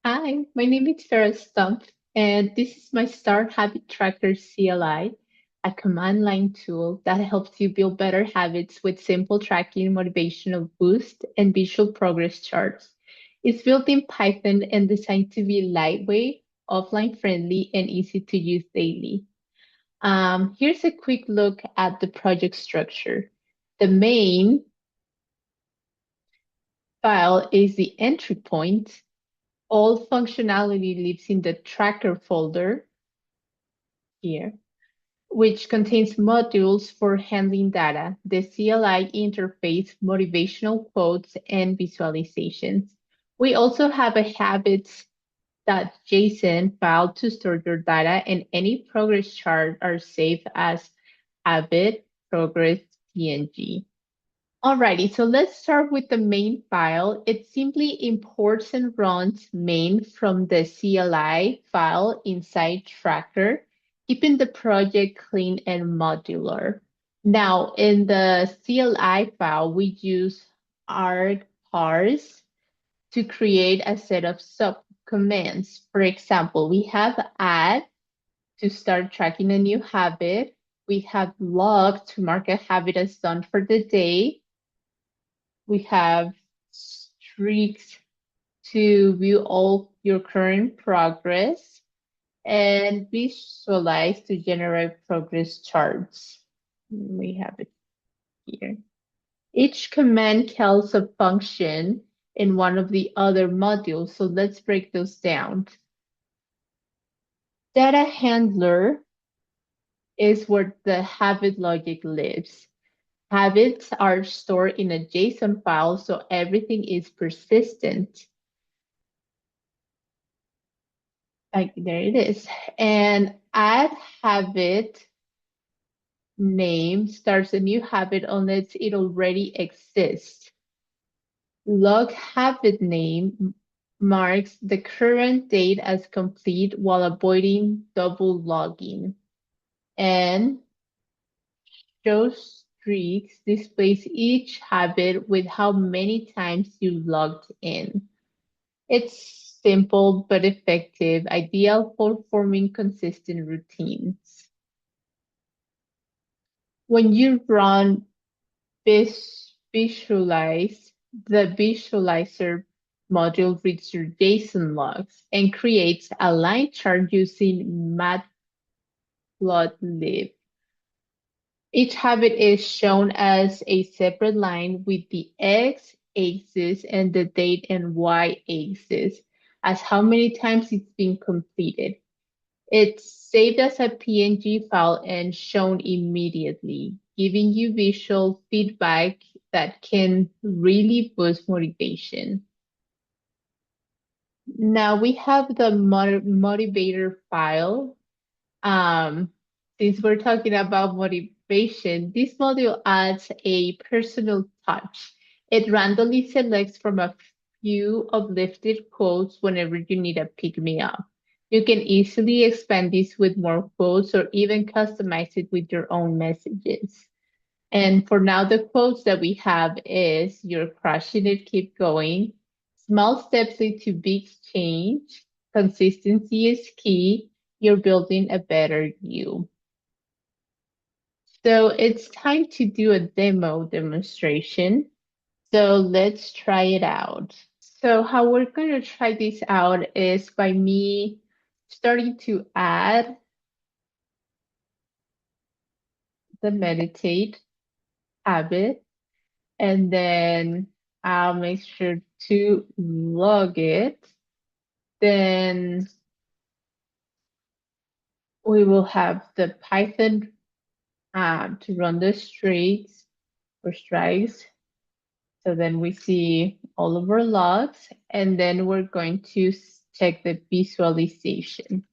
Hi, my name is Sarah Stump, and this is my Start Habit Tracker CLI, a command line tool that helps you build better habits with simple tracking, motivational boost, and visual progress charts. It's built in Python and designed to be lightweight, offline friendly, and easy to use daily. Here's a quick look at the project structure. The main file is the entry point. All functionality lives in the tracker folder here, which contains modules for handling data, the CLI interface, motivational quotes, and visualizations. We also have a habits.json file to store your data, and any progress chart are saved as habit progress PNG. Alrighty, so let's start with the main file. It simply imports and runs main from the CLI file inside Tracker, keeping the project clean and modular. Now, in the CLI file, we use argparse to create a set of subcommands. For example, we have add to start tracking a new habit. We have log to mark a habit as done for the day. We have streaks to view all your current progress and visualize to generate progress charts. We have it here. Each command calls a function in one of the other modules, so let's break those down. Data handler is where the habit logic lives. Habits are stored in a JSON file, so everything is persistent. Like there it is. And add habit name starts a new habit unless it already exists. Log habit name marks the current date as complete while avoiding double logging. And show streaks displays each habit with how many times you logged in. It's simple but effective, ideal for forming consistent routines. When you run visualize, the visualizer module reads your JSON logs and creates a line chart using matplotlib. Each habit is shown as a separate line with the x-axis and the date and y-axis as how many times it's been completed. It's saved as a PNG file and shown immediately, giving you visual feedback that can really boost motivation. Now we have the motivator file. Since we're talking about motivation, this module adds a personal touch. It randomly selects from a few uplifted quotes whenever you need a pick-me-up. You can easily expand this with more quotes or even customize it with your own messages. And for now, the quotes that we have is you're crushing it, keep going. Small steps lead to big change. Consistency is key. You're building a better you. So it's time to do a demonstration. So let's try it out. So how we're going to try this out is by me starting to add the meditate habit, and then I'll make sure to log it. Then we will have the Python to run the streaks or strikes. So then we see all of our logs, and then we're going to check the visualization.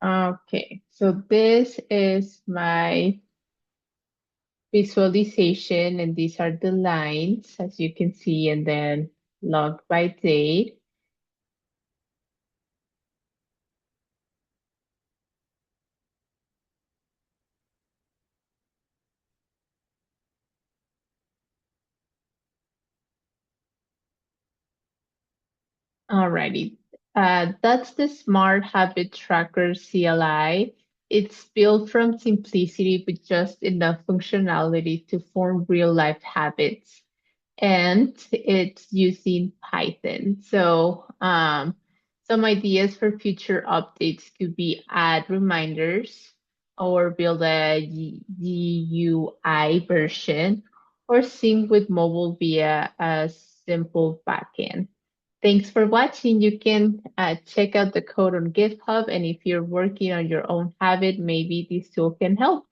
Okay, so this is my visualization, and these are the lines, as you can see, and then log by date. Alrighty. That's the Smart Habit Tracker CLI. It's built from simplicity with just enough functionality to form real life habits. And it's using Python. So some ideas for future updates could be add reminders or build a GUI version or sync with mobile via a simple backend. Thanks for watching. You can check out the code on GitHub, and if you're working on your own habit, maybe this tool can help.